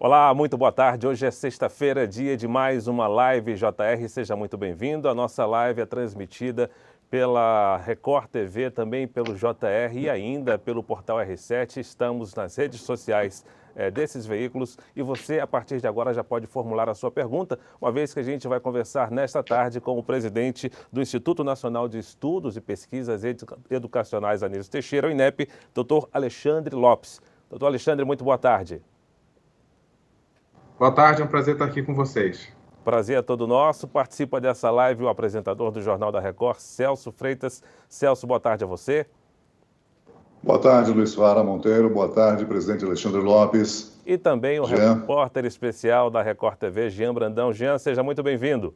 Olá, muito boa tarde. Hoje é sexta-feira, dia de mais uma live JR. Seja muito bem-vindo. A nossa live é transmitida pela Record TV, também pelo JR e ainda pelo portal R7. Estamos nas redes sociais desses veículos e você, a partir de agora, já pode formular a sua pergunta, uma vez que a gente vai conversar nesta tarde com o presidente do Instituto Nacional de Estudos e Pesquisas Educacionais Anísio Teixeira, o INEP, doutor Alexandre Lopes. Doutor Alexandre, muito boa tarde. Boa tarde, é um prazer estar aqui com vocês. Prazer é todo nosso. Participa dessa live o apresentador do Jornal da Record, Celso Freitas. Celso, boa tarde a você. Boa tarde, Luiz Fara Monteiro. Boa tarde, presidente Alexandre Lopes. E também o repórter especial da Record TV, Jean Brandão. Jean, seja muito bem-vindo.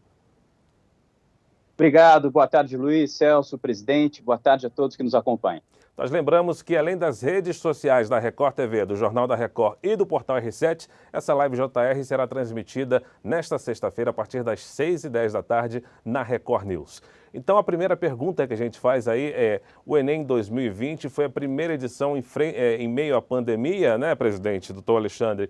Obrigado. Boa tarde, Luiz, Celso, presidente. Boa tarde a todos que nos acompanham. Nós lembramos que, além das redes sociais da Record TV, do Jornal da Record e do portal R7, essa live JR será transmitida nesta sexta-feira, a partir das 6h10 da tarde, na Record News. Então, a primeira pergunta que a gente faz aí é: o Enem 2020 foi a primeira edição em meio à pandemia, né, presidente, doutor Alexandre?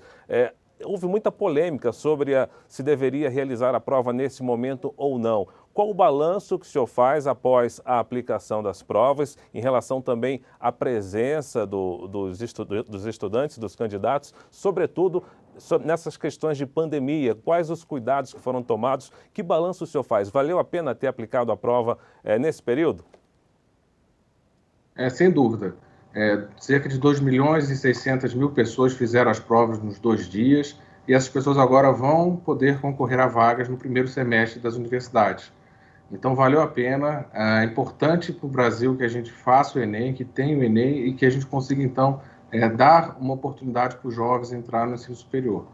Houve muita polêmica sobre se deveria realizar a prova nesse momento ou não. Qual o balanço que o senhor faz após a aplicação das provas, em relação também à presença dos estudantes, dos candidatos, sobretudo nessas questões de pandemia? Quais os cuidados que foram tomados? Que balanço o senhor faz? Valeu a pena ter aplicado a prova nesse período? Sem dúvida. Cerca de 2.600.000 pessoas fizeram as provas nos 2 dias e essas pessoas agora vão poder concorrer a vagas no primeiro semestre das universidades. Então, valeu a pena. É importante para o Brasil que a gente faça o Enem, que tenha o Enem e que a gente consiga, então, dar uma oportunidade para os jovens entrar no ensino superior.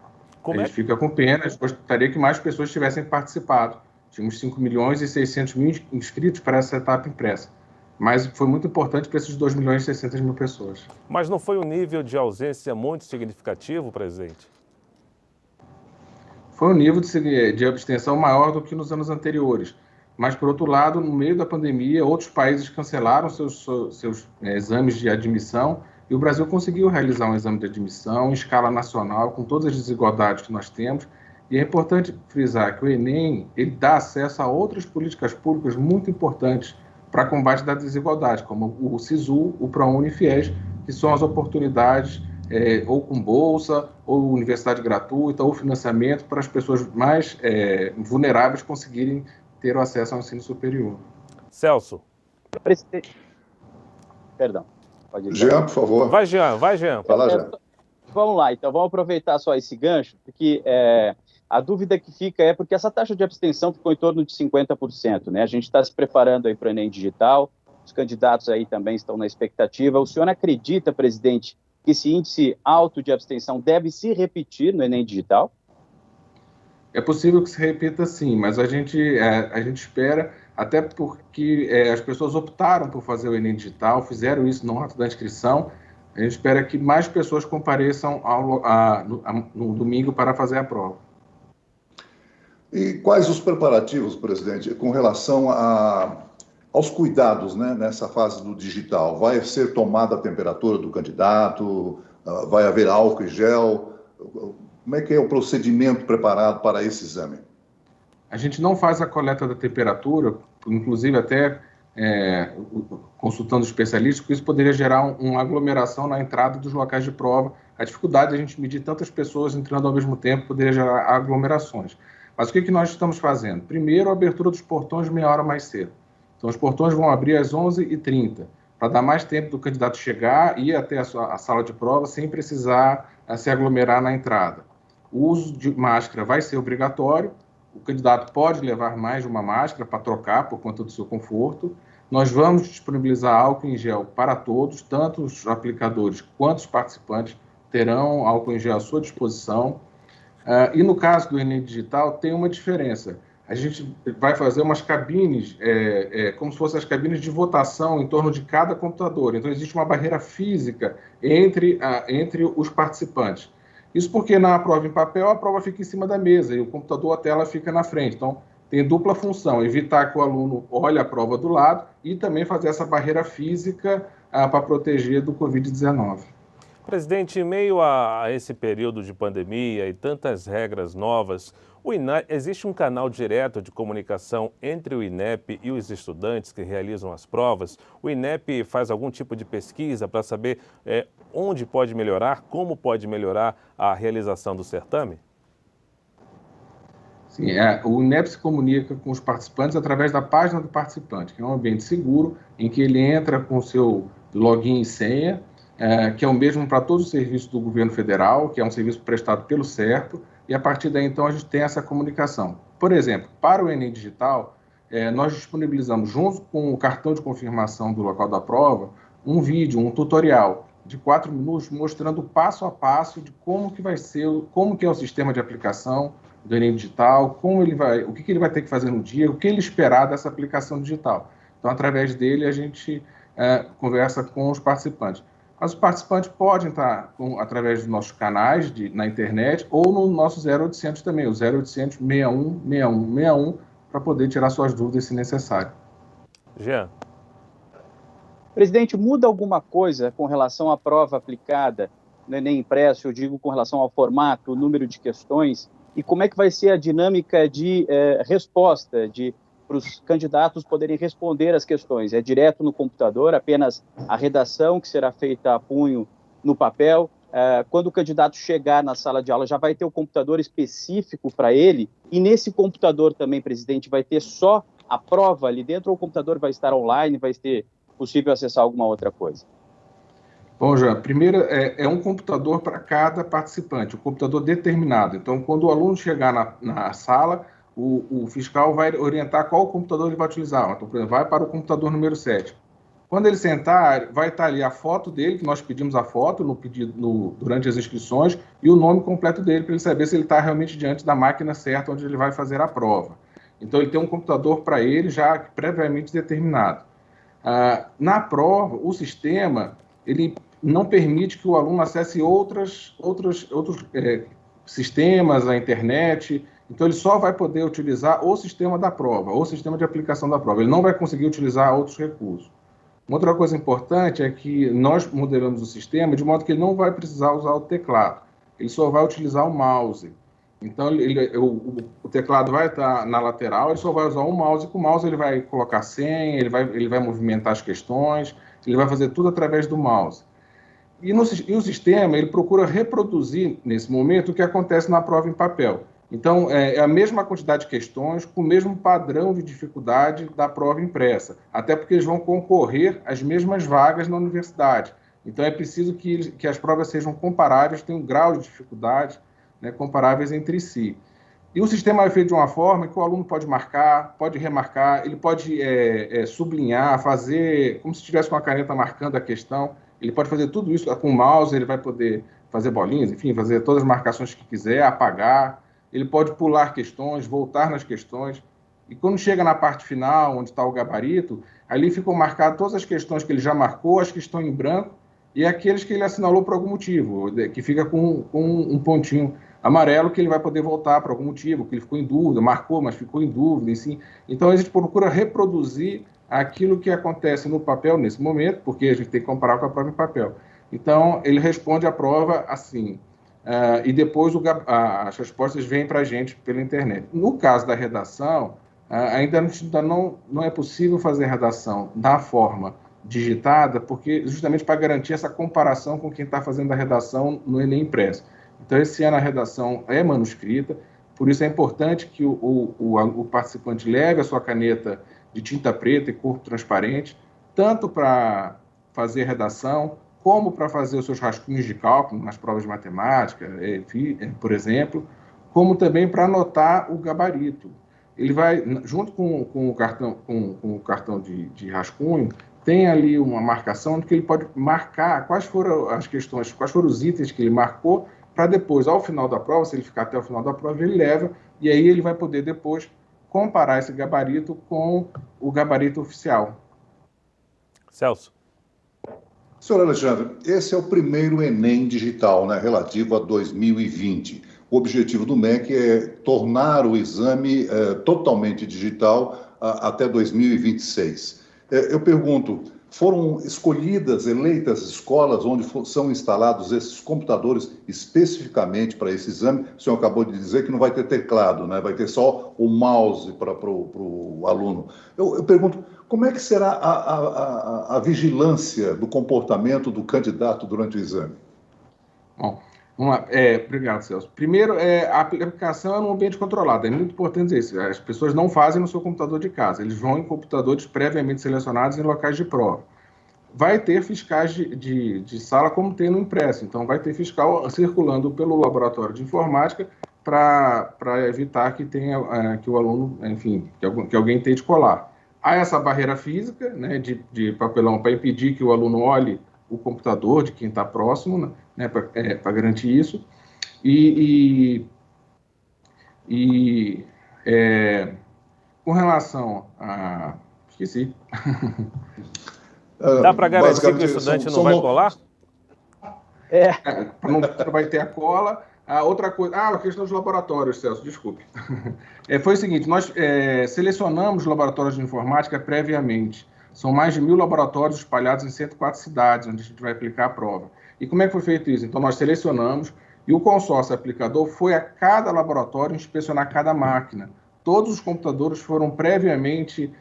A gente fica com pena, a gente gostaria que mais pessoas tivessem participado. Tínhamos 5.600.000 inscritos para essa etapa impressa. Mas foi muito importante para esses 2.600.000 pessoas. Mas não foi um nível de ausência muito significativo, presidente? Foi um nível de abstenção maior do que nos anos anteriores. Mas, por outro lado, no meio da pandemia, outros países cancelaram seus exames de admissão e o Brasil conseguiu realizar um exame de admissão em escala nacional, com todas as desigualdades que nós temos. E é importante frisar que o Enem ele dá acesso a outras políticas públicas muito importantes para combate da desigualdade, como o SISU, o ProUni e FIES, que são as oportunidades ou com bolsa, ou universidade gratuita, ou financiamento para as pessoas mais vulneráveis conseguirem ter o acesso ao ensino superior. Celso. Perdão. Pode ir. Jean, por favor. Vai, Jean. Fala, Jean. Vamos lá, então. Vamos aproveitar só esse gancho, porque a dúvida que fica é porque essa taxa de abstenção ficou em torno de 50%, né? A gente está se preparando aí para o Enem digital, os candidatos aí também estão na expectativa. O senhor acredita, presidente, que esse índice alto de abstenção deve se repetir no Enem digital? É possível que se repita sim, mas a gente espera, até porque as pessoas optaram por fazer o Enem digital, fizeram isso no ato da inscrição. A gente espera que mais pessoas compareçam no domingo para fazer a prova. E quais os preparativos, presidente, com relação aos cuidados, né, nessa fase do digital? Vai ser tomada a temperatura do candidato? Vai haver álcool e gel? Como é que é o procedimento preparado para esse exame? A gente não faz a coleta da temperatura, inclusive até consultando especialistas, porque isso poderia gerar uma aglomeração na entrada dos locais de prova. A dificuldade de a gente medir tantas pessoas entrando ao mesmo tempo poderia gerar aglomerações. Mas o que nós estamos fazendo? Primeiro, a abertura dos portões meia hora mais cedo. Então, os portões vão abrir às 11h30, para dar mais tempo do candidato chegar e ir até a sala de prova sem precisar se aglomerar na entrada. O uso de máscara vai ser obrigatório. O candidato pode levar mais de uma máscara para trocar por conta do seu conforto. Nós vamos disponibilizar álcool em gel para todos, tanto os aplicadores quanto os participantes terão álcool em gel à sua disposição. E no caso do Enem Digital, tem uma diferença. A gente vai fazer umas cabines, como se fossem as cabines de votação em torno de cada computador. Então, existe uma barreira física entre os participantes. Isso porque na prova em papel, a prova fica em cima da mesa e o computador, a tela fica na frente. Então, tem dupla função, evitar que o aluno olhe a prova do lado e também fazer essa barreira física para proteger do Covid-19. Presidente, em meio a esse período de pandemia e tantas regras novas, existe um canal direto de comunicação entre o INEP e os estudantes que realizam as provas? O INEP faz algum tipo de pesquisa para saber onde pode melhorar, como pode melhorar a realização do certame? Sim, o INEP se comunica com os participantes através da página do participante, que é um ambiente seguro, em que ele entra com o seu login e senha, que é o mesmo para todos os serviços do governo federal, que é um serviço prestado pelo CERPRO, e a partir daí, então, a gente tem essa comunicação. Por exemplo, para o Enem Digital, nós disponibilizamos, junto com o cartão de confirmação do local da prova, um vídeo, um tutorial de 4 minutos, mostrando passo a passo de como que vai ser, como que é o sistema de aplicação do Enem Digital, o que ele vai ter que fazer no dia, o que ele esperar dessa aplicação digital. Então, através dele, a gente conversa com os participantes. Mas os participantes podem entrar através dos nossos canais na internet ou no nosso 0800 também, o 0800 61 61 61, para poder tirar suas dúvidas se necessário. Jean. Presidente, muda alguma coisa com relação à prova aplicada no Enem impresso, eu digo com relação ao formato, o número de questões, e como é que vai ser a dinâmica de resposta para os candidatos poderem responder as questões? É direto no computador, apenas a redação que será feita a punho no papel? Quando o candidato chegar na sala de aula, já vai ter o computador específico para ele? E nesse computador também, presidente, vai ter só a prova ali dentro ou o computador vai estar online, vai ser possível acessar alguma outra coisa? Bom, Jean, primeiro é um computador para cada participante, um computador determinado. Então, quando o aluno chegar na sala, o fiscal vai orientar qual computador ele vai utilizar. Então, por exemplo, vai para o computador número 7. Quando ele sentar, vai estar ali a foto dele, que nós pedimos a foto durante as inscrições, e o nome completo dele, para ele saber se ele está realmente diante da máquina certa onde ele vai fazer a prova. Então, ele tem um computador para ele já previamente determinado. Na prova, o sistema ele não permite que o aluno acesse outros sistemas, a internet. Então, ele só vai poder utilizar o sistema da prova, o sistema de aplicação da prova. Ele não vai conseguir utilizar outros recursos. Uma outra coisa importante é que nós modelamos o sistema de modo que ele não vai precisar usar o teclado. Ele só vai utilizar o mouse. Então, o teclado vai estar na lateral, ele só vai usar o mouse. Com o mouse, ele vai colocar senha, ele vai movimentar as questões, ele vai fazer tudo através do mouse. E o sistema, ele procura reproduzir, nesse momento, o que acontece na prova em papel. Então, é a mesma quantidade de questões, com o mesmo padrão de dificuldade da prova impressa, até porque eles vão concorrer às mesmas vagas na universidade. Então, é preciso que as provas sejam comparáveis, tenham um grau de dificuldade, né, comparáveis entre si. E o sistema é feito de uma forma que o aluno pode marcar, pode remarcar, ele pode sublinhar, fazer como se estivesse com a caneta marcando a questão. Ele pode fazer tudo isso com o mouse, ele vai poder fazer bolinhas, enfim, fazer todas as marcações que quiser, apagar. Ele pode pular questões, voltar nas questões. E quando chega na parte final, onde está o gabarito, ali ficam marcadas todas as questões que ele já marcou, as que estão em branco, e aqueles que ele assinalou por algum motivo, que fica com um pontinho amarelo que ele vai poder voltar por algum motivo, que ele ficou em dúvida, marcou, mas ficou em dúvida, assim. Então, a gente procura reproduzir aquilo que acontece no papel nesse momento, porque a gente tem que comparar com a prova em papel. Então, ele responde a prova assim, e depois as respostas vêm para a gente pela internet. No caso da redação, ainda não é possível fazer redação da forma digitada, porque justamente para garantir essa comparação com quem está fazendo a redação no Enem impresso. Então, esse ano a redação é manuscrita, por isso é importante que o participante leve a sua caneta de tinta preta e corpo transparente, tanto para fazer redação, como para fazer os seus rascunhos de cálculo nas provas de matemática, por exemplo, como também para anotar o gabarito. Ele vai, junto com o cartão de rascunho, tem ali uma marcação que ele pode marcar quais foram as questões, quais foram os itens que ele marcou, para depois, ao final da prova, se ele ficar até o final da prova, ele leva, e aí ele vai poder depois comparar esse gabarito com o gabarito oficial. Celso. Senhor Alexandre, esse é o primeiro Enem digital, né, relativo a 2020. O objetivo do MEC é tornar o exame totalmente digital até 2026. Eu pergunto, foram escolhidas, eleitas escolas onde são instalados esses computadores especificamente para esse exame? O senhor acabou de dizer que não vai ter teclado, né? Vai ter só o mouse para o aluno. Eu pergunto, como é que será a vigilância do comportamento do candidato durante o exame? Bom, vamos lá. Obrigado, Celso. Primeiro, a aplicação é num ambiente controlado. É muito importante dizer isso. As pessoas não fazem no seu computador de casa. Eles vão em computadores previamente selecionados em locais de prova. Vai ter fiscais de sala, como tem no impresso. Então, vai ter fiscal circulando pelo laboratório de informática para evitar que o aluno, enfim, que alguém tente colar. Há essa barreira física, né, de papelão para impedir que o aluno olhe o computador de quem está próximo, né, para garantir isso. Com relação a... Esqueci. Dá para garantir que o estudante não vai colar? Não vai ter a cola. Outra coisa... a questão dos laboratórios, Celso, desculpe. Foi o seguinte, nós selecionamos laboratórios de informática previamente. São mais de 1.000 laboratórios espalhados em 104 cidades, onde a gente vai aplicar a prova. E como é que foi feito isso? Então, nós selecionamos e o consórcio aplicador foi a cada laboratório inspecionar cada máquina. Todos os computadores foram previamente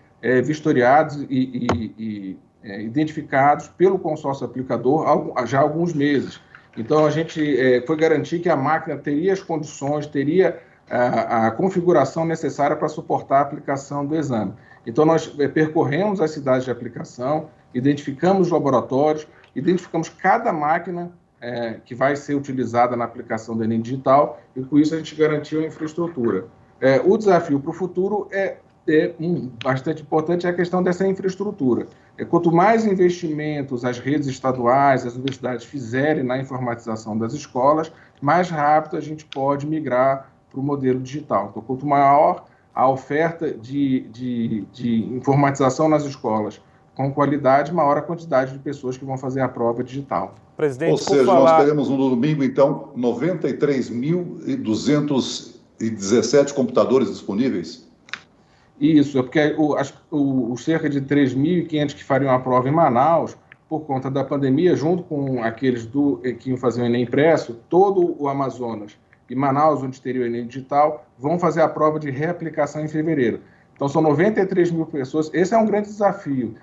vistoriados e identificados pelo consórcio aplicador já há alguns meses. Então, a gente foi garantir que a máquina teria as condições, teria a configuração necessária para suportar a aplicação do exame. Então, nós percorremos as cidades de aplicação, identificamos os laboratórios, identificamos cada máquina que vai ser utilizada na aplicação do Enem Digital, e com isso a gente garantiu a infraestrutura. O desafio para o futuro bastante importante é a questão dessa infraestrutura. Quanto mais investimentos as redes estaduais, as universidades fizerem na informatização das escolas, mais rápido a gente pode migrar para o modelo digital. Então, quanto maior a oferta de informatização nas escolas com qualidade, maior a quantidade de pessoas que vão fazer a prova digital. Presidente, ou seja, nós teremos no domingo, então, 93.217 computadores disponíveis? Isso, é porque os cerca de 3.500 que fariam a prova em Manaus, por conta da pandemia, junto com aqueles que iam fazer o Enem impresso, todo o Amazonas e Manaus, onde teria o Enem digital, vão fazer a prova de reaplicação em fevereiro. Então, são 93.000 pessoas. Esse é um grande desafio.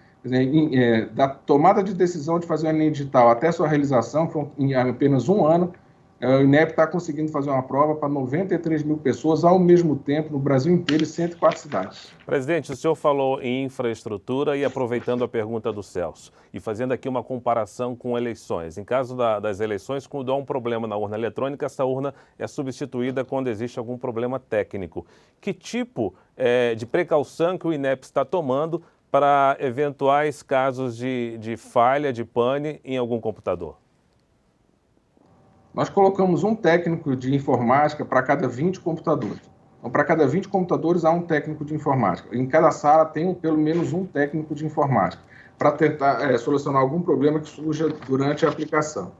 Da tomada de decisão de fazer o Enem digital até a sua realização, foi em apenas um ano, o INEP está conseguindo fazer uma prova para 93.000 pessoas ao mesmo tempo, no Brasil inteiro, e 104 cidades. Presidente, o senhor falou em infraestrutura e aproveitando a pergunta do Celso, e fazendo aqui uma comparação com eleições. Em caso das eleições, quando há um problema na urna eletrônica, essa urna é substituída quando existe algum problema técnico. Que tipo de precaução que o INEP está tomando para eventuais casos de falha, de pane em algum computador? Nós colocamos um técnico de informática para cada 20 computadores. Então, para cada 20 computadores, há um técnico de informática. Em cada sala tem pelo menos um técnico de informática, para tentar solucionar algum problema que surja durante a aplicação.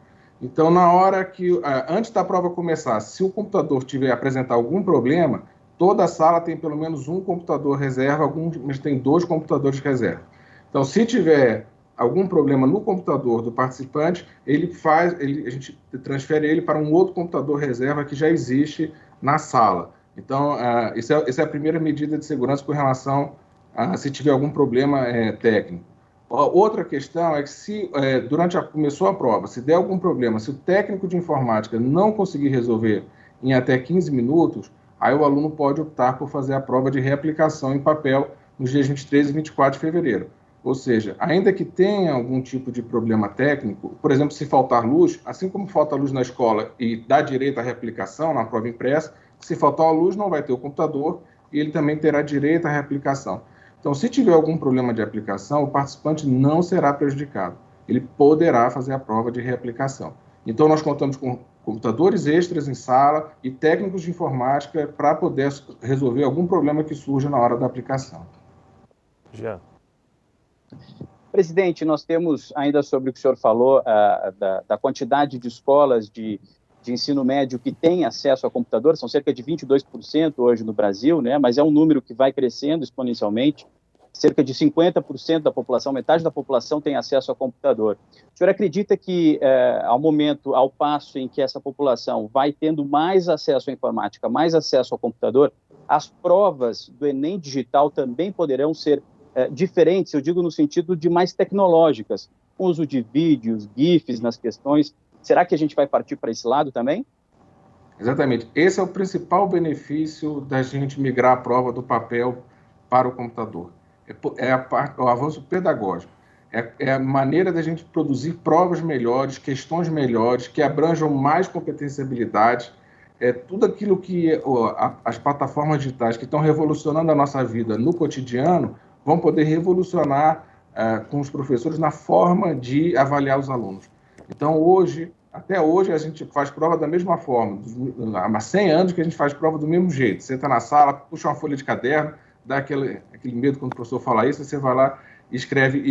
Então, na hora que, antes da prova começar, se o computador apresentar algum problema, toda a sala tem pelo menos um computador reserva, mas tem 2 computadores reserva. Então, se tiver algum problema no computador do participante, a gente transfere ele para um outro computador reserva que já existe na sala. Então, essa é a primeira medida de segurança com relação a se tiver algum problema técnico. Outra questão é que se, começou a prova, se der algum problema, se o técnico de informática não conseguir resolver em até 15 minutos, aí o aluno pode optar por fazer a prova de reaplicação em papel nos dias 23 e 24 de fevereiro. Ou seja, ainda que tenha algum tipo de problema técnico, por exemplo, se faltar luz, assim como falta luz na escola e dá direito à reaplicação na prova impressa, se faltar a luz não vai ter o computador e ele também terá direito à reaplicação. Então, se tiver algum problema de aplicação, o participante não será prejudicado. Ele poderá fazer a prova de reaplicação. Então, nós contamos com computadores extras em sala e técnicos de informática para poder resolver algum problema que surja na hora da aplicação. Já. Presidente, nós temos ainda sobre o que o senhor falou, da quantidade de escolas de ensino médio que têm acesso a computadores, são cerca de 22% hoje no Brasil, né? Mas é um número que vai crescendo exponencialmente. cerca de 50% da população, metade da população tem acesso a computador. O senhor acredita que, ao passo em que essa população vai tendo mais acesso à informática, mais acesso ao computador, as provas do Enem digital também poderão ser diferentes, eu digo no sentido de mais tecnológicas, uso de vídeos, GIFs nas questões. Será que a gente vai partir para esse lado também? Exatamente. Esse é o principal benefício da gente migrar a prova do papel para o computador. O avanço pedagógico. É a maneira da gente produzir provas melhores, questões melhores, que abranjam mais competenciabilidade. Tudo aquilo que as plataformas digitais que estão revolucionando a nossa vida no cotidiano vão poder revolucionar com os professores na forma de avaliar os alunos. Então, até hoje, a gente faz prova da mesma forma. Há 100 anos que a gente faz prova do mesmo jeito. Você está na sala, puxa uma folha de caderno, dá aquele medo quando o professor fala isso, você vai lá e escreve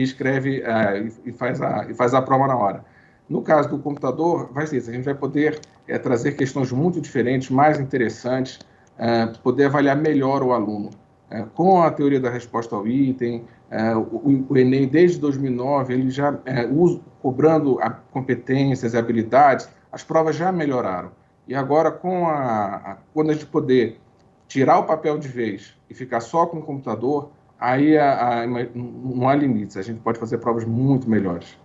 e faz a prova na hora. No caso do computador, vai ser isso. A gente vai poder trazer questões muito diferentes, mais interessantes, poder avaliar melhor o aluno. Com a teoria da resposta ao item, o Enem, desde 2009, ele já cobrando competências e habilidades, as provas já melhoraram. E agora, quando a gente poder tirar o papel de vez e ficar só com o computador, aí não há limites. A gente pode fazer provas muito melhores.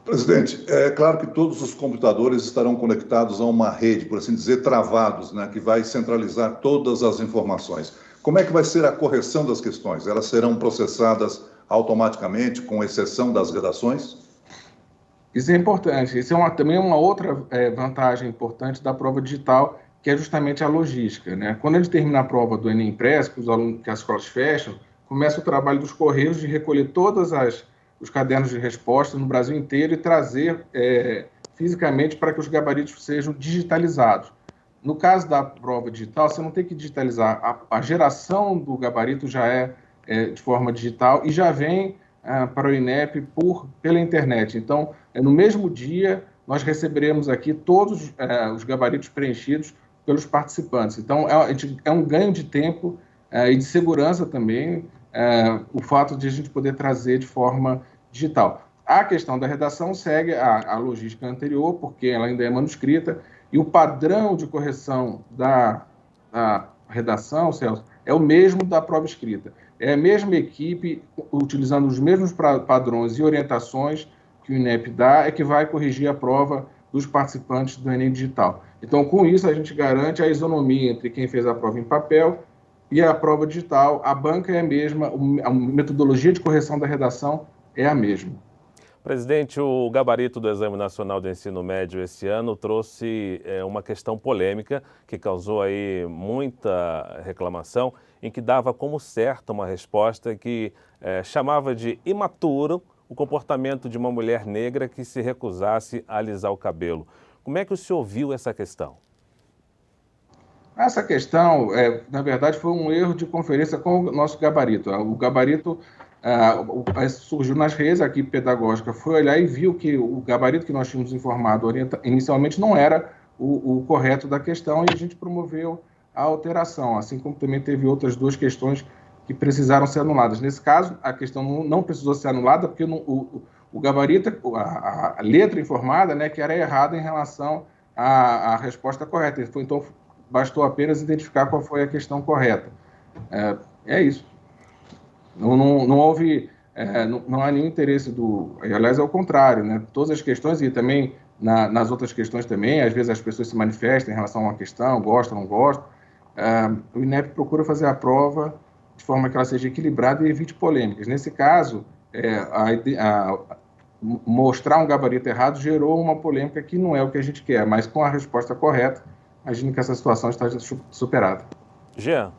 Presidente, é claro que todos os computadores estarão conectados a uma rede, por assim dizer, travados, né, que vai centralizar todas as informações. Como é que vai ser a correção das questões? Elas serão processadas automaticamente, com exceção das redações? Isso é importante. Isso é também uma outra vantagem importante da prova digital, que é justamente a logística, né? Quando a gente termina a prova do Enem Impresso, que as escolas fecham, começa o trabalho dos Correios de recolher todos os cadernos de resposta no Brasil inteiro e trazer fisicamente para que os gabaritos sejam digitalizados. No caso da prova digital, você não tem que digitalizar. A geração do gabarito já é de forma digital e já vem para o INEP pela internet. Então, no mesmo dia, nós receberemos aqui todos os gabaritos preenchidos pelos participantes. Então, é um ganho de tempo e de segurança também, o fato de a gente poder trazer de forma digital. A questão da redação segue a logística anterior, porque ela ainda é manuscrita, e o padrão de correção da redação, Celso, é o mesmo da prova escrita. É a mesma equipe, utilizando os mesmos padrões e orientações que o INEP dá, que vai corrigir a prova dos participantes do Enem Digital. Então, com isso, a gente garante a isonomia entre quem fez a prova em papel e a prova digital. A banca é a mesma, a metodologia de correção da redação é a mesma. Presidente, o gabarito do Exame Nacional do Ensino Médio esse ano trouxe uma questão polêmica que causou aí muita reclamação, em que dava como certa uma resposta que chamava de imaturo o comportamento de uma mulher negra que se recusasse a alisar o cabelo. Como é que o senhor viu essa questão? Essa questão, na verdade, foi um erro de conferência com o nosso gabarito. O gabarito surgiu nas redes, a equipe pedagógica foi olhar e viu que o gabarito que nós tínhamos informado inicialmente não era o correto da questão e a gente promoveu a alteração, assim como também teve outras duas questões que precisaram ser anuladas. Nesse caso, a questão não precisou ser anulada porque o gabarito, a letra informada, né, que era errada em relação à resposta correta. Então, bastou apenas identificar qual foi a questão correta. É isso. Não houve, não há nenhum interesse aliás, é o contrário, né? Todas as questões e também nas outras questões também, às vezes as pessoas se manifestam em relação a uma questão, gostam, não gostam. O INEP procura fazer a prova de forma que ela seja equilibrada e evite polêmicas. Nesse caso, mostrar um gabarito errado gerou uma polêmica que não é o que a gente quer, mas com a resposta correta, imagino que essa situação está superada. Jean.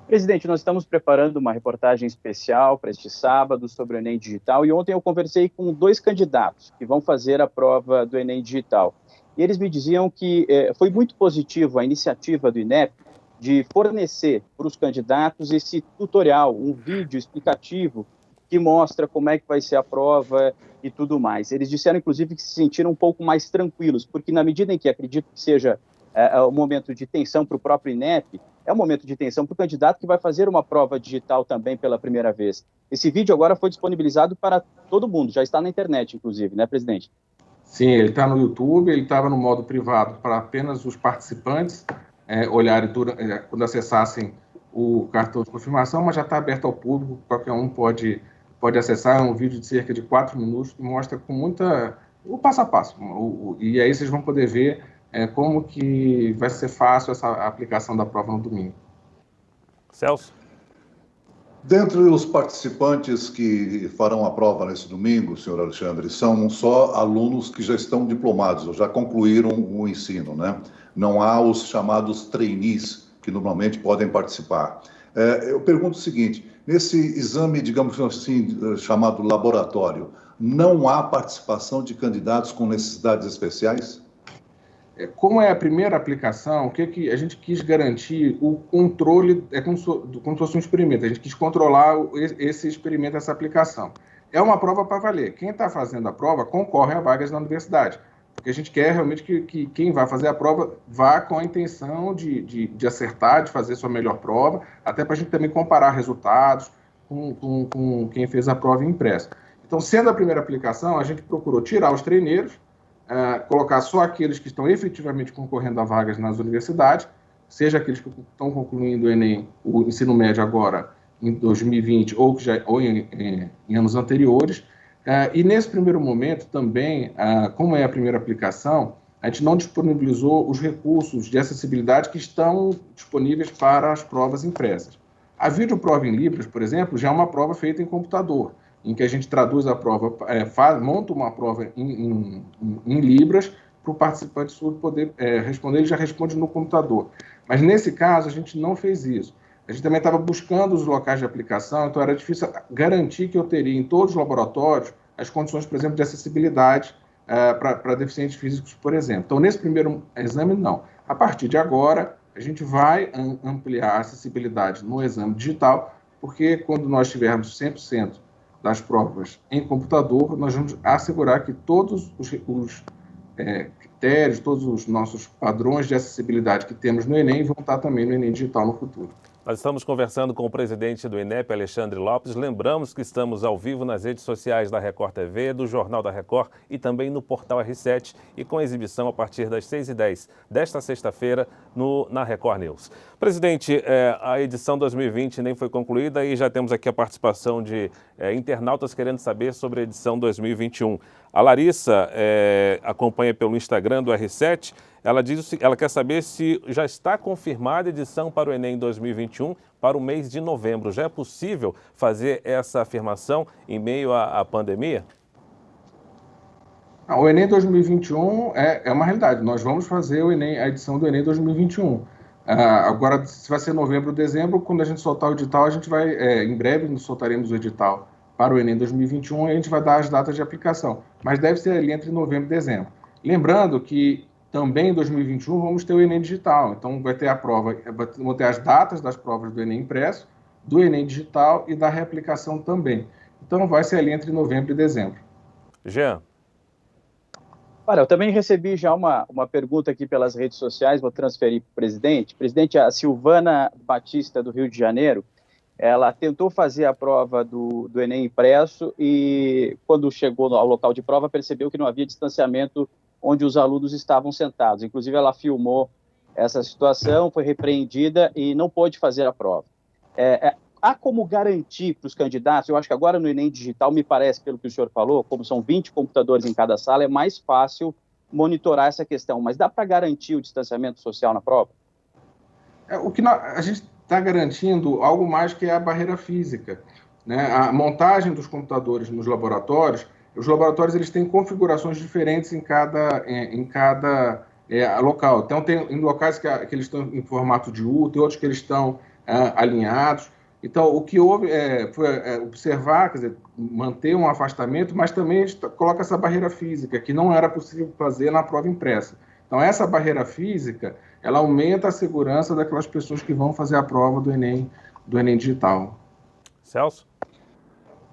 Presidente, nós estamos preparando uma reportagem especial para este sábado sobre o Enem Digital e ontem eu conversei com 2 candidatos que vão fazer a prova do Enem Digital. E eles me diziam que foi muito positivo a iniciativa do INEP de fornecer para os candidatos esse tutorial, um vídeo explicativo que mostra como é que vai ser a prova e tudo mais. Eles disseram, inclusive, que se sentiram um pouco mais tranquilos, porque na medida em que acredito que seja um momento de tensão para o próprio INEP, é um momento de tensão para o candidato que vai fazer uma prova digital também pela primeira vez. Esse vídeo agora foi disponibilizado para todo mundo, já está na internet, inclusive, né, presidente? Sim, ele está no YouTube, ele estava no modo privado para apenas os participantes olharem quando acessassem o cartão de confirmação, mas já está aberto ao público, qualquer um pode acessar. É um vídeo de cerca de 4 minutos que mostra com o passo a passo. E aí vocês vão poder ver como que vai ser fácil essa aplicação da prova no domingo. Celso? Dentre os participantes que farão a prova nesse domingo, senhor Alexandre, são só alunos que já estão diplomados, ou já concluíram o ensino, né? Não há os chamados trainees, que normalmente podem participar. Eu pergunto o seguinte, nesse exame, digamos assim, chamado laboratório, não há participação de candidatos com necessidades especiais? Como é a primeira aplicação, o que a gente quis garantir? O controle como se fosse um experimento. A gente quis controlar esse experimento, essa aplicação. É uma prova para valer. Quem está fazendo a prova concorre a vagas na universidade. Porque a gente quer realmente que quem vai fazer a prova vá com a intenção de acertar, de fazer sua melhor prova, até para a gente também comparar resultados com quem fez a prova impressa. Então, sendo a primeira aplicação, a gente procurou tirar os treineiros, colocar só aqueles que estão efetivamente concorrendo a vagas nas universidades, seja aqueles que estão concluindo o Enem, o ensino médio agora, em 2020, ou em anos anteriores. E nesse primeiro momento também, como é a primeira aplicação, a gente não disponibilizou os recursos de acessibilidade que estão disponíveis para as provas impressas. A videoprova em Libras, por exemplo, já é uma prova feita em computador, em que a gente traduz a prova, monta uma prova em Libras para o participante surdo poder responder, ele já responde no computador. Mas nesse caso a gente não fez isso. A gente também estava buscando os locais de aplicação, então era difícil garantir que eu teria em todos os laboratórios as condições, por exemplo, de acessibilidade para deficientes físicos, por exemplo. Então, nesse primeiro exame, não. A partir de agora, a gente vai ampliar a acessibilidade no exame digital, porque quando nós tivermos 100% das provas em computador, nós vamos assegurar que todos os critérios, todos os nossos padrões de acessibilidade que temos no Enem vão estar também no Enem Digital no futuro. Nós estamos conversando com o presidente do INEP, Alexandre Lopes. Lembramos que estamos ao vivo nas redes sociais da Record TV, do Jornal da Record e também no portal R7 e com exibição a partir das 6h10 desta sexta-feira na Record News. Presidente, a edição 2020 nem foi concluída e já temos aqui a participação de internautas querendo saber sobre a edição 2021. A Larissa acompanha pelo Instagram do R7. Ela quer saber se já está confirmada a edição para o Enem 2021 para o mês de novembro. Já é possível fazer essa afirmação em meio à pandemia? O Enem 2021 é uma realidade. Nós vamos fazer a edição do Enem 2021. Agora, se vai ser novembro ou dezembro, quando a gente soltar o edital, a gente vai, em breve, soltaremos o edital para o Enem 2021 e a gente vai dar as datas de aplicação. Mas deve ser ali entre novembro e dezembro. Lembrando que também em 2021 vamos ter o Enem Digital, então vai ter a prova, vão ter as datas das provas do Enem impresso, do Enem Digital e da reaplicação também. Então vai ser ali entre novembro e dezembro. Jean. Olha, eu também recebi já uma pergunta aqui pelas redes sociais, vou transferir para o presidente. Presidente, a Silvana Batista, do Rio de Janeiro, ela tentou fazer a prova do Enem impresso e quando chegou ao local de prova percebeu que não havia distanciamento onde os alunos estavam sentados. Inclusive, ela filmou essa situação, foi repreendida e não pôde fazer a prova. Há como garantir para os candidatos, eu acho que agora no Enem Digital, me parece, pelo que o senhor falou, como são 20 computadores em cada sala, é mais fácil monitorar essa questão, mas dá para garantir o distanciamento social na prova? A gente está garantindo algo mais que é a barreira física, né? A montagem dos computadores nos laboratórios, os laboratórios eles têm configurações diferentes em cada local. Então, tem locais que eles estão em formato de U, tem outros que eles estão alinhados. Então, o que houve foi observar, quer dizer, manter um afastamento, mas também a gente coloca essa barreira física, que não era possível fazer na prova impressa. Então, essa barreira física, ela aumenta a segurança daquelas pessoas que vão fazer a prova do Enem Digital. Celso?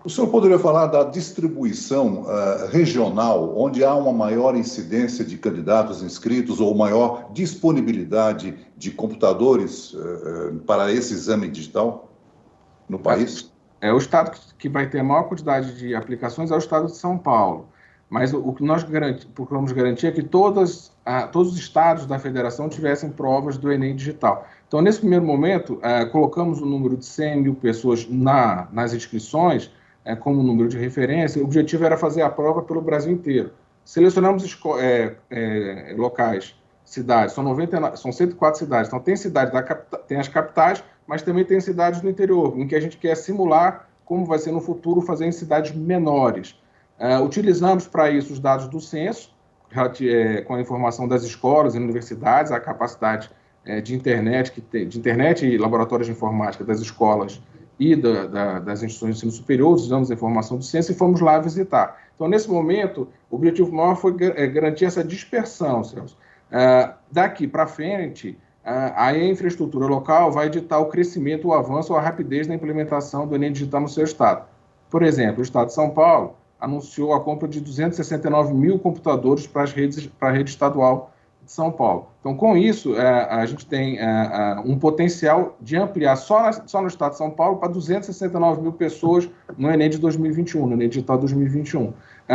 O senhor poderia falar da distribuição regional, onde há uma maior incidência de candidatos inscritos ou maior disponibilidade de computadores para esse exame digital no país? O estado que vai ter a maior quantidade de aplicações é o estado de São Paulo. Mas o que nós procuramos garantir é que todos os estados da federação tivessem provas do Enem digital. Então, nesse primeiro momento, colocamos o número de 100 mil pessoas nas inscrições, como número de referência. O objetivo era fazer a prova pelo Brasil inteiro. Selecionamos locais, cidades, são 104 cidades. Então, tem cidades, tem as capitais, mas também tem cidades do interior, em que a gente quer simular como vai ser no futuro fazer em cidades menores. Utilizamos para isso os dados do censo, com a informação das escolas e universidades, a capacidade de internet e laboratórios de informática das escolas e das instituições de ensino superior, usamos a informação do censo e fomos lá visitar. Então, nesse momento, o objetivo maior foi garantir essa dispersão, Celso. Daqui para frente, a infraestrutura local vai ditar o crescimento, o avanço ou a rapidez na implementação do Enem digital no seu estado. Por exemplo, o estado de São Paulo anunciou a compra de 269 mil computadores para a rede estadual de São Paulo. Então, com isso, a gente tem um potencial de ampliar só no estado de São Paulo para 269 mil pessoas no Enem de 2021, no Enem digital 2021.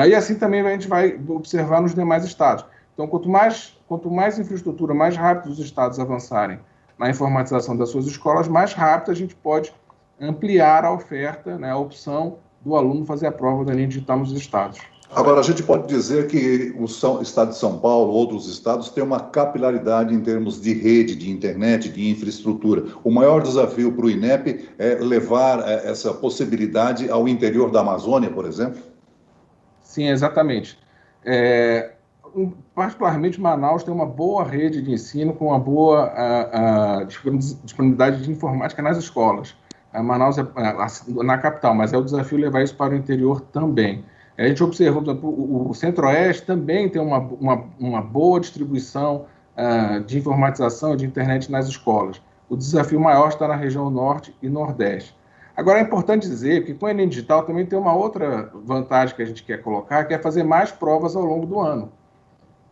E assim também a gente vai observar nos demais estados. Então, quanto mais infraestrutura, mais rápido os estados avançarem na informatização das suas escolas, mais rápido a gente pode ampliar a oferta, a opção do aluno fazer a prova do Enem digital nos estados. Agora, a gente pode dizer que o estado de São Paulo, outros estados, têm uma capilaridade em termos de rede, de internet, de infraestrutura. O maior desafio para o INEP é levar essa possibilidade ao interior da Amazônia, por exemplo? Sim, exatamente. Particularmente, Manaus tem uma boa rede de ensino com uma boa disponibilidade de informática nas escolas. Manaus é na capital, mas é o desafio levar isso para o interior também. A gente observou, por exemplo, o Centro-Oeste também tem uma boa distribuição de informatização, de internet nas escolas. O desafio maior está na região Norte e Nordeste. Agora, é importante dizer que com o Enem Digital também tem uma outra vantagem que a gente quer colocar, que é fazer mais provas ao longo do ano.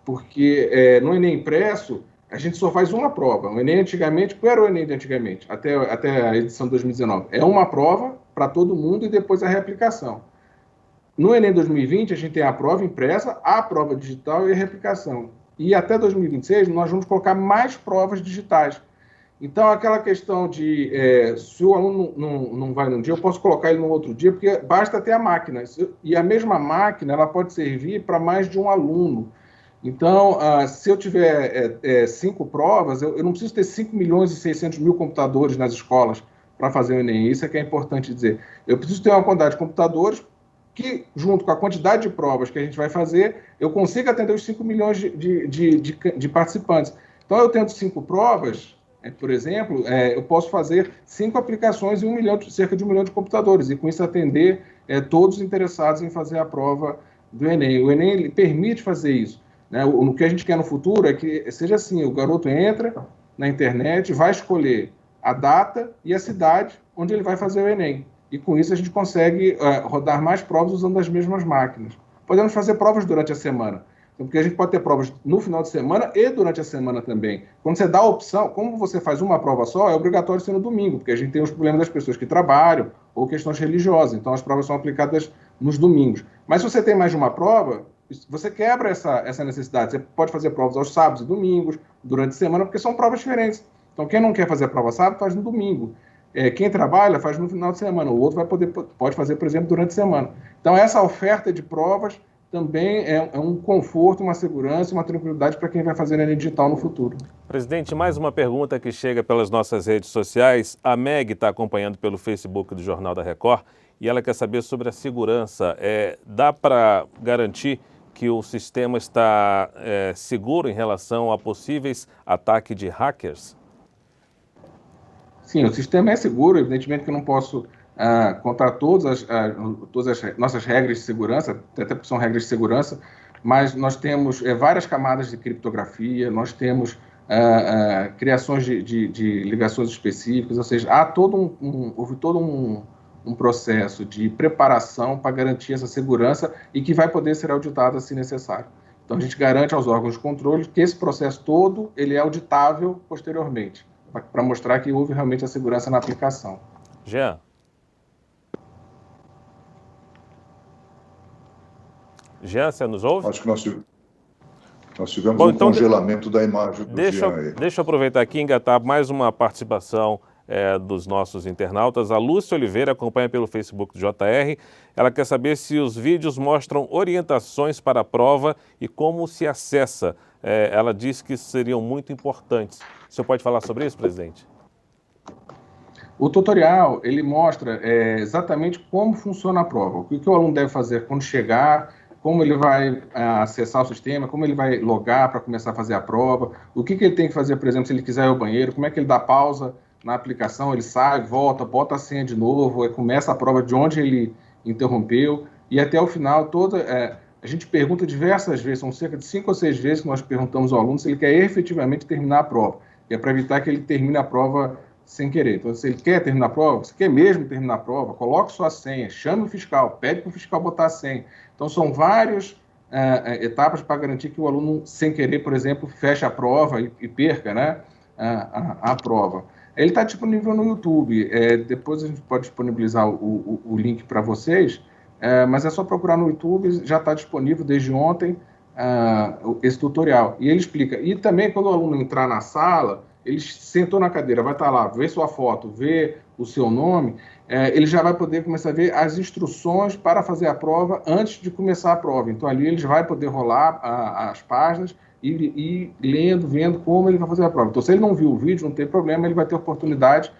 Porque no Enem impresso, a gente só faz uma prova. O Enem antigamente, qual era o Enem de antigamente? Até a edição de 2019. É uma prova para todo mundo e depois a reaplicação. No Enem 2020, a gente tem a prova impressa, a prova digital e a reaplicação. E até 2026, nós vamos colocar mais provas digitais. Então, aquela questão de se o aluno não vai num dia, eu posso colocar ele no outro dia, porque basta ter a máquina. E a mesma máquina, ela pode servir para mais de um aluno. Então, se eu tiver 5 provas, eu não preciso ter 5.600.000 computadores nas escolas para fazer o Enem. Isso é que é importante dizer. Eu preciso ter uma quantidade de computadores que, junto com a quantidade de provas que a gente vai fazer, eu consiga atender os 5 milhões de participantes. Então, eu tendo 5 provas, por exemplo, eu posso fazer 5 aplicações e cerca de 1 milhão de computadores, e com isso atender todos interessados em fazer a prova do Enem. O Enem ele permite fazer isso. O que a gente quer no futuro é que seja assim, o garoto entra na internet, vai escolher a data e a cidade onde ele vai fazer o Enem. E com isso a gente consegue rodar mais provas usando as mesmas máquinas. Podemos fazer provas durante a semana, porque a gente pode ter provas no final de semana e durante a semana também. Quando você dá a opção, como você faz uma prova só, é obrigatório ser no domingo, porque a gente tem os problemas das pessoas que trabalham ou questões religiosas, então as provas são aplicadas nos domingos. Mas se você tem mais de uma prova, você quebra essa necessidade. Você pode fazer provas aos sábados e domingos, durante a semana, porque são provas diferentes. Então, quem não quer fazer a prova sábado, faz no domingo. Quem trabalha, faz no final de semana. O outro pode fazer, por exemplo, durante a semana. Então, essa oferta de provas também é um conforto, uma segurança, uma tranquilidade para quem vai fazer Enem digital no futuro. Presidente, mais uma pergunta que chega pelas nossas redes sociais. A Meg está acompanhando pelo Facebook do Jornal da Record e ela quer saber sobre a segurança. Dá para garantir que o sistema está seguro em relação a possíveis ataques de hackers? Sim, o sistema é seguro. Evidentemente que eu não posso contar todas as nossas regras de segurança, até porque são regras de segurança, mas nós temos várias camadas de criptografia, nós temos criações de ligações específicas, ou seja, houve todo um processo de preparação para garantir essa segurança e que vai poder ser auditado se necessário. Então, a gente garante aos órgãos de controle que esse processo todo ele é auditável posteriormente, para mostrar que houve realmente a segurança na aplicação. Jean. Jean, você nos ouve? Acho que nós tivemos um congelamento da imagem do Jean aí. Deixa eu aproveitar aqui e engatar mais uma participação dos nossos internautas. A Lúcia Oliveira acompanha pelo Facebook do JR. Ela quer saber se os vídeos mostram orientações para a prova e como se acessa. Ela diz que seriam muito importantes. O senhor pode falar sobre isso, presidente? O tutorial, ele mostra exatamente como funciona a prova, o que o aluno deve fazer quando chegar, como ele vai acessar o sistema, como ele vai logar para começar a fazer a prova, o que ele tem que fazer, por exemplo, se ele quiser ir ao banheiro, como é que ele dá pausa na aplicação, ele sai, volta, bota a senha de novo, começa a prova de onde ele interrompeu, e até o final, a gente pergunta diversas vezes, são cerca de 5 ou 6 vezes que nós perguntamos ao aluno se ele quer efetivamente terminar a prova, e é para evitar que ele termine a prova sem querer. Então, se ele quer terminar a prova, se quer mesmo terminar a prova, coloque sua senha, chame o fiscal, pede para o fiscal botar a senha. Então, são várias etapas para garantir que o aluno, sem querer, por exemplo, feche a prova e perca, né, a prova. Ele está disponível no YouTube, depois a gente pode disponibilizar o link para vocês, mas é só procurar no YouTube, já está disponível desde ontem esse tutorial. E ele explica. E também, quando o aluno entrar na sala, ele sentou na cadeira, vai estar lá, vê sua foto, vê o seu nome, ele já vai poder começar a ver as instruções para fazer a prova antes de começar a prova. Então, ali ele já vai poder rolar as páginas e lendo, vendo como ele vai fazer a prova. Então, se ele não viu o vídeo, não tem problema, ele vai ter oportunidade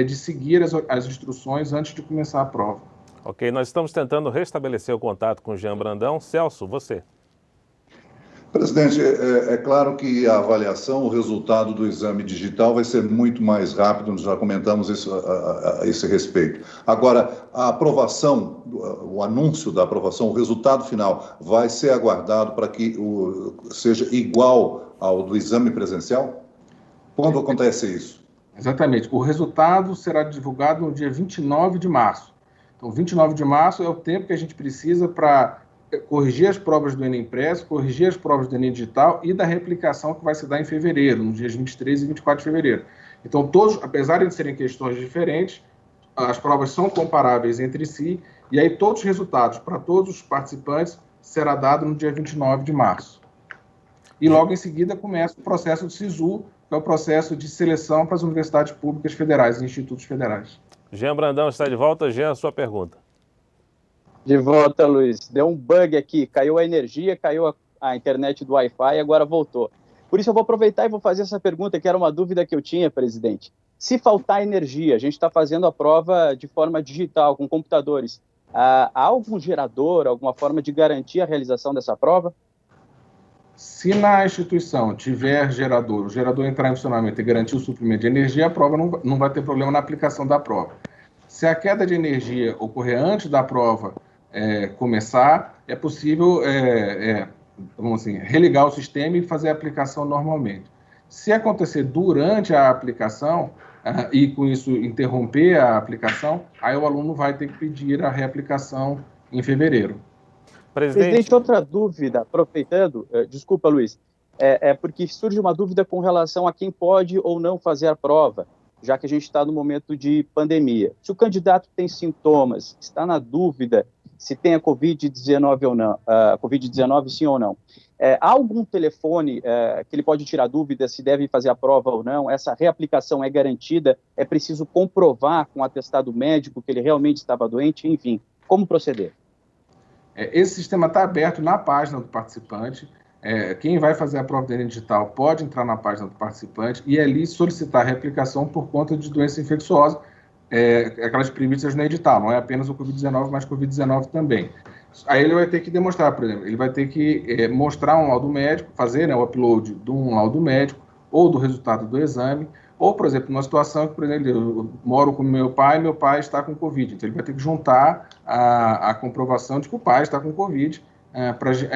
de seguir as instruções antes de começar a prova. Ok, nós estamos tentando restabelecer o contato com o Jean Brandão. Celso, você. Presidente, é claro que a avaliação, o resultado do exame digital vai ser muito mais rápido, nós já comentamos isso a esse respeito. Agora, a aprovação, o anúncio da aprovação, o resultado final, vai ser aguardado para que seja igual ao do exame presencial? Quando acontece isso? Exatamente. O resultado será divulgado no dia 29 de março. Então, 29 de março é o tempo que a gente precisa para corrigir as provas do Enem Impresso, corrigir as provas do Enem Digital e da reaplicação que vai se dar em fevereiro, nos dias 23 e 24 de fevereiro. Então, todos, apesar de serem questões diferentes, as provas são comparáveis entre si, e aí todos os resultados para todos os participantes será dado no dia 29 de março. E logo em seguida começa o processo de SISU, que é o processo de seleção para as universidades públicas federais e institutos federais. Jean Brandão está de volta. Jean, a sua pergunta. De volta, Luiz. Deu um bug aqui, caiu a energia, caiu a internet do Wi-Fi e agora voltou. Por isso eu vou aproveitar e vou fazer essa pergunta, que era uma dúvida que eu tinha, presidente. Se faltar energia, a gente está fazendo a prova de forma digital, com computadores, há algum gerador, alguma forma de garantir a realização dessa prova? Se na instituição tiver gerador, o gerador entrar em funcionamento e garantir o suprimento de energia, a prova não vai ter problema na aplicação da prova. Se a queda de energia ocorrer antes da prova começar, é possível vamos assim, religar o sistema e fazer a aplicação normalmente. Se acontecer durante a aplicação e com isso interromper a aplicação, aí o aluno vai ter que pedir a reaplicação em fevereiro. Presidente, outra dúvida, aproveitando, desculpa, Luiz, porque surge uma dúvida com relação a quem pode ou não fazer a prova, já que a gente está no momento de pandemia. Se o candidato tem sintomas, está na dúvida se tem a Covid-19 ou não, Covid-19 sim ou não, há algum telefone que ele pode tirar dúvida se deve fazer a prova ou não? Essa reaplicação é garantida? É preciso comprovar com o atestado médico que ele realmente estava doente? Enfim, como proceder? Esse sistema está aberto na página do participante. Quem vai fazer a prova do Enem Digital pode entrar na página do participante e ali solicitar a reaplicação por conta de doença infecciosa, aquelas previstas no edital, não é apenas o Covid-19, mas Covid-19 também. Aí ele vai ter que demonstrar, por exemplo, ele vai ter que mostrar um laudo médico, fazer o upload de um laudo médico ou do resultado do exame, ou, por exemplo, numa situação que, por exemplo, eu moro com meu pai está com Covid, então ele vai ter que juntar a comprovação de que o pai está com Covid,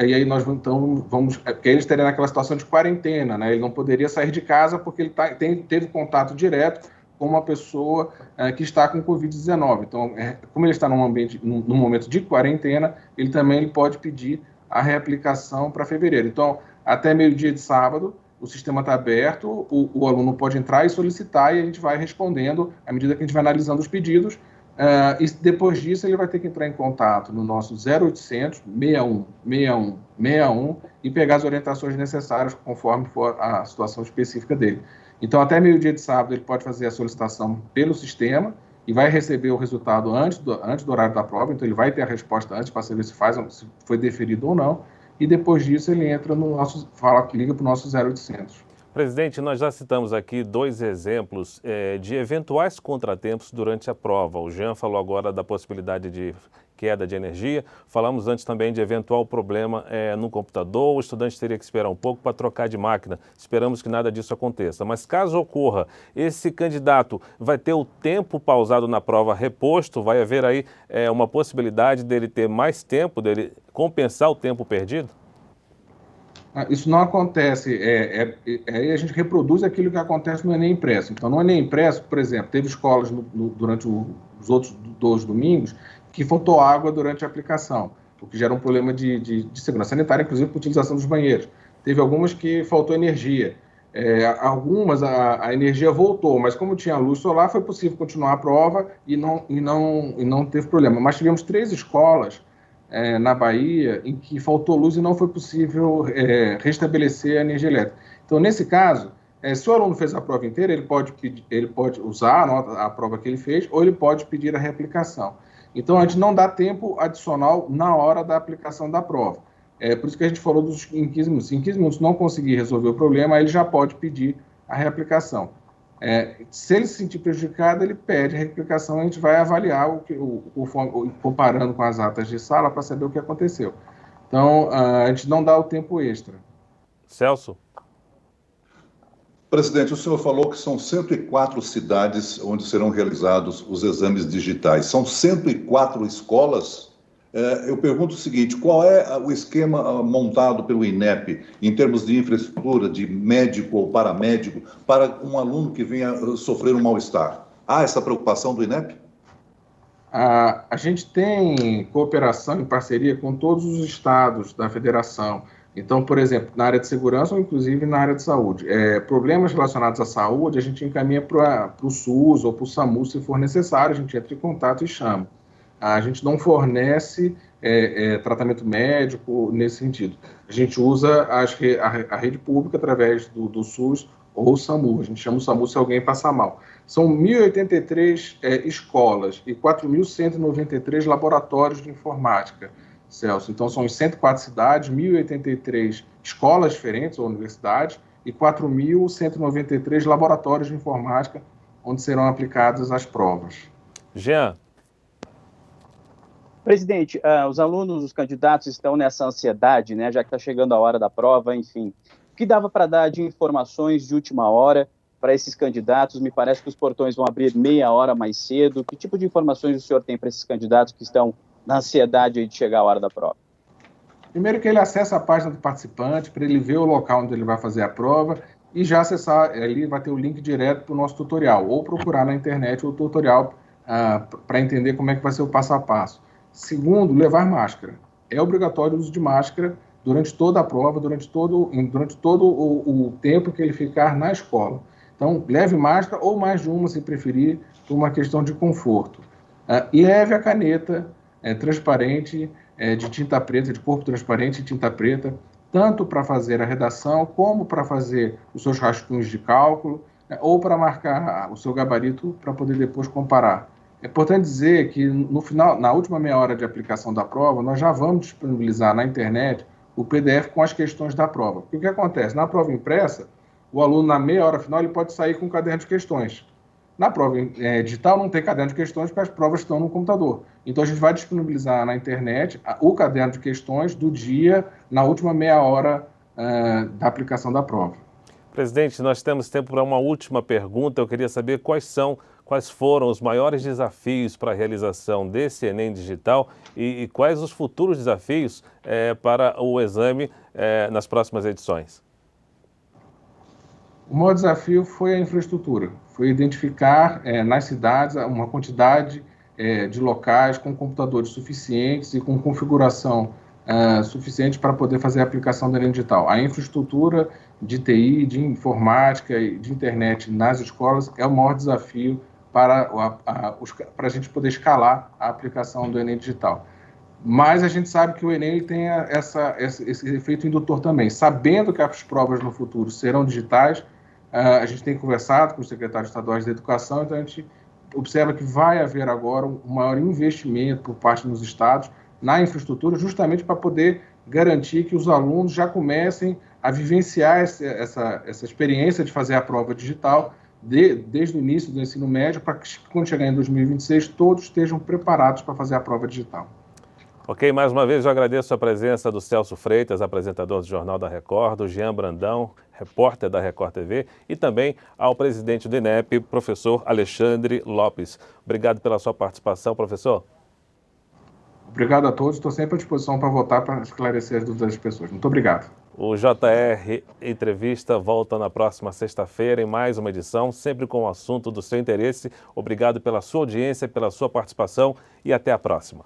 e aí nós porque ele estaria naquela situação de quarentena, né? Ele não poderia sair de casa porque ele teve contato direto como a pessoa que está com Covid-19. Então, como ele está num momento de quarentena, ele pode pedir a reaplicação para fevereiro. Então, até meio-dia de sábado, o sistema está aberto, o aluno pode entrar e solicitar, e a gente vai respondendo à medida que a gente vai analisando os pedidos. E depois disso, ele vai ter que entrar em contato no nosso 0800 61 61 61 e pegar as orientações necessárias conforme for a situação específica dele. Então, até meio-dia de sábado, ele pode fazer a solicitação pelo sistema e vai receber o resultado antes do horário da prova. Então, ele vai ter a resposta antes para saber se foi deferido ou não. E depois disso, ele entra liga para o nosso 0800. Presidente, nós já citamos aqui 2 exemplos de eventuais contratempos durante a prova. O Jean falou agora da possibilidade de queda de energia. Falamos antes também de eventual problema no computador. O estudante teria que esperar um pouco para trocar de máquina. Esperamos que nada disso aconteça. Mas caso ocorra, esse candidato vai ter o tempo pausado na prova reposto? Vai haver aí uma possibilidade dele ter mais tempo, dele compensar o tempo perdido? Isso não acontece, aí a gente reproduz aquilo que acontece no Enem Impresso. Então, no Enem Impresso, por exemplo, teve escolas durante os outros 2 domingos que faltou água durante a aplicação, o que gera um problema de segurança sanitária, inclusive por utilização dos banheiros. Teve algumas que faltou energia. Algumas a energia voltou, mas como tinha luz solar, foi possível continuar a prova e não teve problema. Mas tivemos 3 escolas na Bahia, em que faltou luz e não foi possível restabelecer a energia elétrica. Então, nesse caso, se o aluno fez a prova inteira, ele pode usar a prova que ele fez, ou ele pode pedir a reaplicação. Então, a gente não dá tempo adicional na hora da aplicação da prova. Por isso que a gente falou em 15 minutos. Se em 15 minutos não conseguir resolver o problema, ele já pode pedir a reaplicação. Se ele se sentir prejudicado, ele pede a reaplicação e a gente vai avaliar comparando com as atas de sala para saber o que aconteceu. Então, a gente não dá o tempo extra. Celso? Presidente, o senhor falou que são 104 cidades onde serão realizados os exames digitais. São 104 escolas? Eu pergunto o seguinte, qual é o esquema montado pelo INEP em termos de infraestrutura, de médico ou paramédico, para um aluno que venha sofrer um mal-estar? Há essa preocupação do INEP? A gente tem cooperação em parceria com todos os estados da federação. Então, por exemplo, na área de segurança ou inclusive na área de saúde. Problemas relacionados à saúde, a gente encaminha para o SUS ou para o SAMU, se for necessário, a gente entra em contato e chama. A gente não fornece tratamento médico nesse sentido. A gente usa a rede pública através do SUS ou SAMU. A gente chama o SAMU se alguém passar mal. São 1.083 escolas e 4.193 laboratórios de informática, Celso. Então, são 104 cidades, 1.083 escolas diferentes ou universidades e 4.193 laboratórios de informática onde serão aplicadas as provas. Jean? Presidente, os alunos, os candidatos estão nessa ansiedade, né, já que está chegando a hora da prova, enfim. O que dava para dar de informações de última hora para esses candidatos? Me parece que os portões vão abrir meia hora mais cedo. Que tipo de informações o senhor tem para esses candidatos que estão na ansiedade de chegar a hora da prova? Primeiro que ele acessa a página do participante, para ele ver o local onde ele vai fazer a prova e já acessar, ali vai ter o link direto para o nosso tutorial, ou procurar na internet o tutorial para entender como é que vai ser o passo a passo. Segundo, levar máscara. É obrigatório o uso de máscara durante toda a prova, durante todo o tempo que ele ficar na escola. Então, leve máscara ou mais de uma, se preferir, por uma questão de conforto. Leve a caneta transparente, de tinta preta, de corpo transparente e tinta preta, tanto para fazer a redação, como para fazer os seus rascunhos de cálculo, ou para marcar o seu gabarito para poder depois comparar. É importante dizer que no final, na última meia hora de aplicação da prova, nós já vamos disponibilizar na internet o PDF com as questões da prova. Porque o que acontece? Na prova impressa, o aluno na meia hora final ele pode sair com um caderno de questões. Na prova digital não tem caderno de questões porque as provas estão no computador. Então a gente vai disponibilizar na internet o caderno de questões do dia na última meia hora da aplicação da prova. Presidente, nós temos tempo para uma última pergunta. Eu queria saber quais foram os maiores desafios para a realização desse Enem Digital e quais os futuros desafios para o exame nas próximas edições. O maior desafio foi a infraestrutura, foi identificar nas cidades uma quantidade de locais com computadores suficientes e com configuração suficiente para poder fazer a aplicação do Enem digital. A infraestrutura de TI, de informática e de internet nas escolas é o maior desafio para a gente poder escalar a aplicação do Enem digital. Mas a gente sabe que o Enem tem esse efeito indutor também. Sabendo que as provas no futuro serão digitais, a gente tem conversado com os secretários estaduais da educação, então a gente observa que vai haver agora um maior investimento por parte dos estados na infraestrutura, justamente para poder garantir que os alunos já comecem a vivenciar essa experiência de fazer a prova digital desde o início do ensino médio, para que quando chegar em 2026 todos estejam preparados para fazer a prova digital. Ok, mais uma vez eu agradeço a presença do Celso Freitas, apresentador do Jornal da Record, do Jean Brandão, repórter da Record TV, e também ao presidente do INEP, professor Alexandre Lopes. Obrigado pela sua participação, professor. Obrigado a todos, estou sempre à disposição para voltar para esclarecer as dúvidas das pessoas. Muito obrigado. O JR Entrevista volta na próxima sexta-feira em mais uma edição, sempre com o assunto do seu interesse. Obrigado pela sua audiência, pela sua participação e até a próxima.